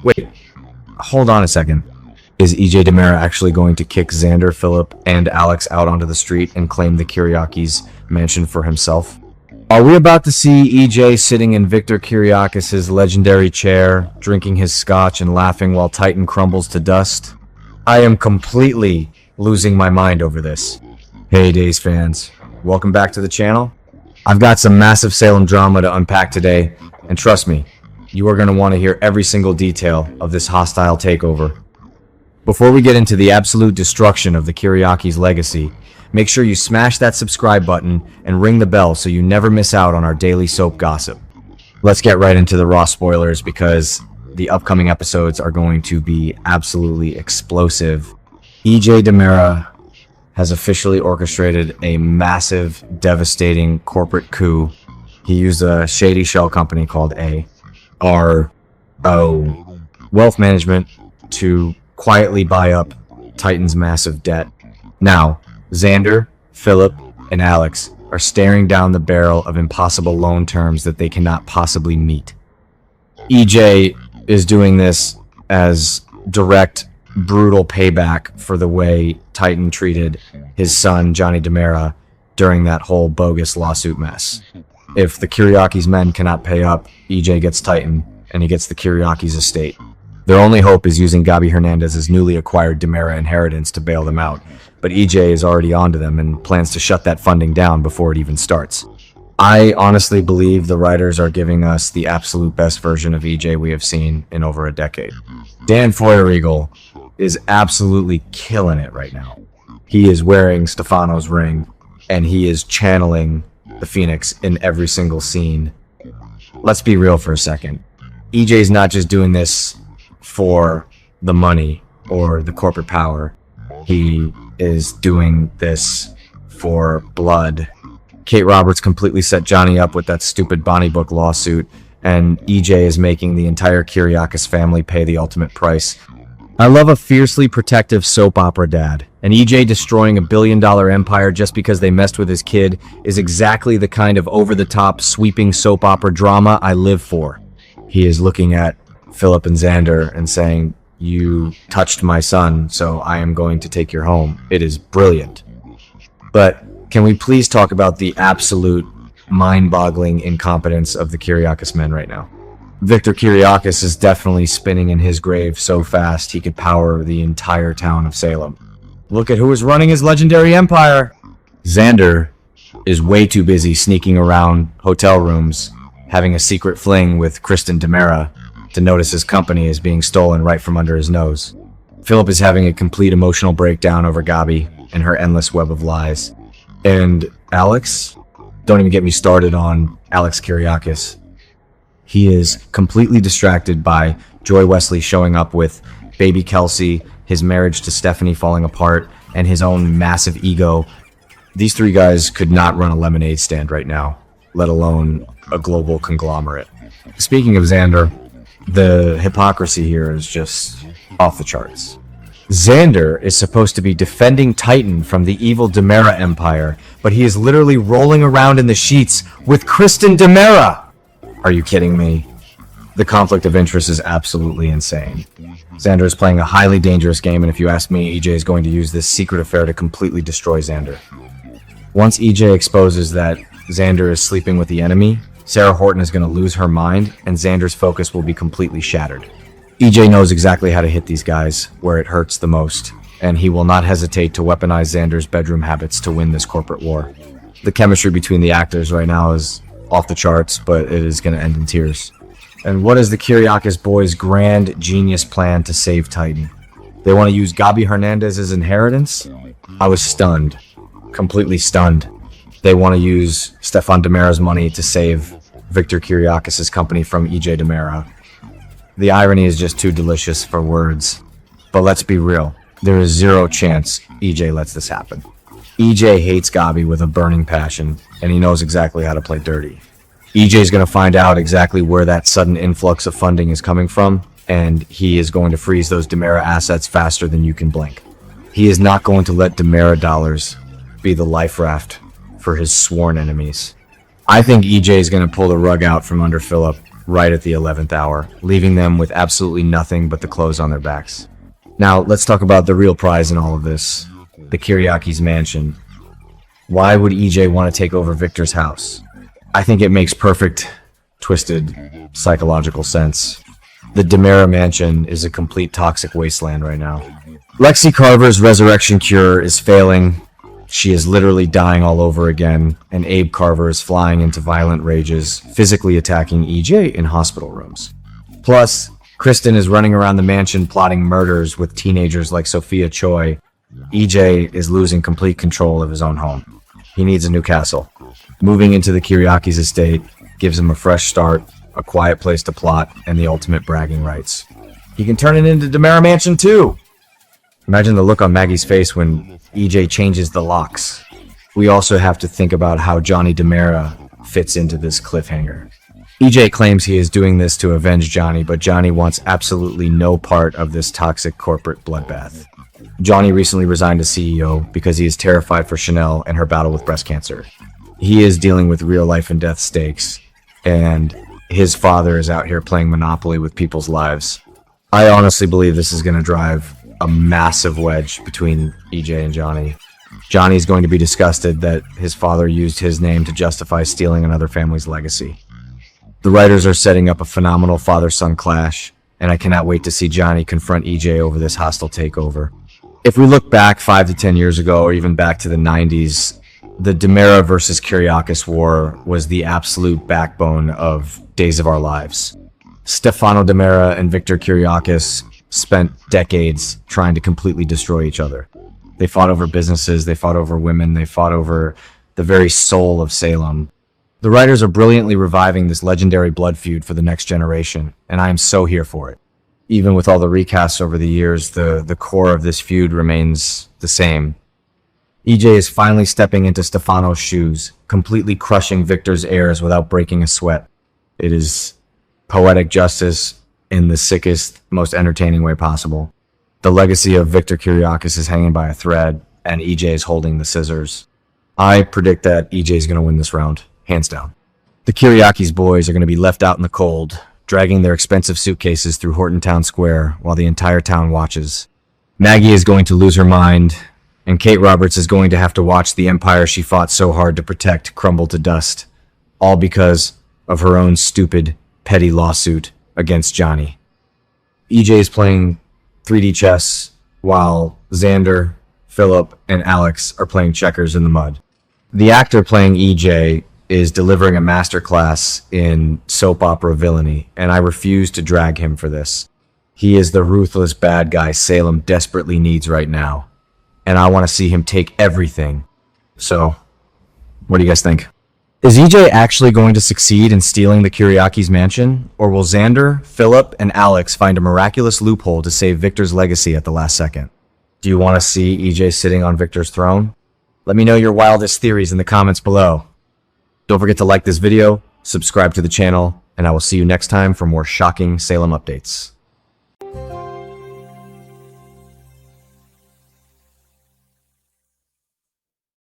Wait, hold on a second. Is EJ DiMera actually going to kick Xander, Philip, and Alex out onto the street and claim the Kiriakis Mansion for himself? Are we about to see EJ sitting in Victor Kiriakis' legendary chair, drinking his scotch and laughing while Titan crumbles to dust? I am completely losing my mind over this. Hey Days fans, welcome back to the channel. I've got some massive Salem drama to unpack today, and trust me, you are going to want to hear every single detail of this hostile takeover. Before we get into the absolute destruction of the Kiriakis legacy, make sure you smash that subscribe button and ring the bell so you never miss out on our daily soap gossip. Let's get right into the raw spoilers because the upcoming episodes are going to be absolutely explosive. EJ DiMera has officially orchestrated a massive, devastating corporate coup. He used a shady shell company called Wealth Management to quietly buy up Titan's massive debt. Now, Xander, Philip, and Alex are staring down the barrel of impossible loan terms that they cannot possibly meet. EJ is doing this as direct, brutal payback for the way Titan treated his son, Johnny DiMera, during that whole bogus lawsuit mess. If the Kiriakis men cannot pay up, EJ gets Titan, and he gets the Kiriakis estate. Their only hope is using Gabi Hernandez's newly acquired DiMera inheritance to bail them out, but EJ is already onto them and plans to shut that funding down before it even starts. I honestly believe the writers are giving us the absolute best version of EJ we have seen in over a decade. Dan Feuerriegel is absolutely killing it right now. He is wearing Stefano's ring, and he is channeling the Phoenix in every single scene. Let's be real for a second. EJ's not just doing this for the money or the corporate power. He is doing this for blood. Kate Roberts completely set Johnny up with that stupid Bonnie Book lawsuit, and EJ is making the entire Kiriakis family pay the ultimate price. I love a fiercely protective soap opera dad, and EJ destroying a billion-dollar empire just because they messed with his kid is exactly the kind of over-the-top, sweeping soap opera drama I live for. He is looking at Philip and Xander and saying, "You touched my son, so I am going to take your home." It is brilliant. But can we please talk about the absolute mind-boggling incompetence of the Kiriakis men right now? Victor Kiriakis is definitely spinning in his grave so fast he could power the entire town of Salem. Look at who is running his legendary empire! Xander is way too busy sneaking around hotel rooms, having a secret fling with Kristen DiMera, to notice his company is being stolen right from under his nose. Philip is having a complete emotional breakdown over Gabi and her endless web of lies. And Alex? Don't even get me started on Alex Kiriakis. He is completely distracted by Joy Wesley showing up with baby Kelsey, his marriage to Stephanie falling apart, and his own massive ego. These three guys could not run a lemonade stand right now, let alone a global conglomerate. Speaking of Xander, the hypocrisy here is just off the charts. Xander is supposed to be defending Titan from the evil DiMera empire, but he is literally rolling around in the sheets with Kristen DiMera! Are you kidding me? The conflict of interest is absolutely insane. Xander is playing a highly dangerous game, and if you ask me, EJ is going to use this secret affair to completely destroy Xander. Once EJ exposes that Xander is sleeping with the enemy, Sarah Horton is going to lose her mind, and Xander's focus will be completely shattered. EJ knows exactly how to hit these guys where it hurts the most, and he will not hesitate to weaponize Xander's bedroom habits to win this corporate war. The chemistry between the actors right now is off the charts, but it is going to end in tears. And what is the Kiriakis boys' grand genius plan to save Titan? They want to use Gabi Hernandez's inheritance? I was stunned. Completely stunned. They want to use Stefan DiMera's money to save Victor Kiriakis' company from EJ DiMera. The irony is just too delicious for words. But let's be real. There is zero chance EJ lets this happen. EJ hates Gabi with a burning passion, and he knows exactly how to play dirty. EJ is going to find out exactly where that sudden influx of funding is coming from, and he is going to freeze those DiMera assets faster than you can blink. He is not going to let DiMera dollars be the life raft for his sworn enemies. I think EJ is going to pull the rug out from under Philip right at the 11th hour, leaving them with absolutely nothing but the clothes on their backs. Now, let's talk about the real prize in all of this, the Kiriakis Mansion. Why would EJ want to take over Victor's house? I think it makes perfect, twisted, psychological sense. The DiMera Mansion is a complete toxic wasteland right now. Lexi Carver's resurrection cure is failing. She is literally dying all over again, and Abe Carver is flying into violent rages, physically attacking EJ in hospital rooms. Plus, Kristen is running around the mansion plotting murders with teenagers like Sophia Choi. EJ is losing complete control of his own home. He needs a new castle. Moving into the Kiriakis estate gives him a fresh start, a quiet place to plot, and the ultimate bragging rights. He can turn it into DiMera Mansion too! Imagine the look on Maggie's face when EJ changes the locks. We also have to think about how Johnny DiMera fits into this cliffhanger. EJ claims he is doing this to avenge Johnny, but Johnny wants absolutely no part of this toxic corporate bloodbath. Johnny recently resigned as CEO because he is terrified for Chanel and her battle with breast cancer. He is dealing with real life and death stakes, and his father is out here playing Monopoly with people's lives. I honestly believe this is going to drive a massive wedge between EJ and Johnny. Johnny is going to be disgusted that his father used his name to justify stealing another family's legacy. The writers are setting up a phenomenal father-son clash, and I cannot wait to see Johnny confront EJ over this hostile takeover. If we look back 5 to 10 years ago, or even back to the 90s, the DiMera versus Kiriakis war was the absolute backbone of Days of Our Lives. Stefano DiMera and Victor Kiriakis spent decades trying to completely destroy each other. They fought over businesses, they fought over women, they fought over the very soul of Salem. The writers are brilliantly reviving this legendary blood feud for the next generation, and I am so here for it. Even with all the recasts over the years, the core of this feud remains the same. EJ is finally stepping into Stefano's shoes, completely crushing Victor's heirs without breaking a sweat. It is poetic justice in the sickest, most entertaining way possible. The legacy of Victor Kiriakis is hanging by a thread, and EJ is holding the scissors. I predict that EJ is going to win this round, hands down. The Kiriakis boys are going to be left out in the cold, dragging their expensive suitcases through Horton Town Square while the entire town watches. Maggie is going to lose her mind, and Kate Roberts is going to have to watch the empire she fought so hard to protect crumble to dust, all because of her own stupid, petty lawsuit against Johnny. EJ is playing 3D chess while Xander, Philip, and Alex are playing checkers in the mud. The actor playing EJ is delivering a masterclass in soap opera villainy, and I refuse to drag him for this. He is the ruthless bad guy Salem desperately needs right now, and I want to see him take everything. So, what do you guys think? Is EJ actually going to succeed in stealing the Kiriakis Mansion, or will Xander, Philip, and Alex find a miraculous loophole to save Victor's legacy at the last second? Do you want to see EJ sitting on Victor's throne? Let me know your wildest theories in the comments below. Don't forget to like this video, subscribe to the channel, and I will see you next time for more shocking Salem updates.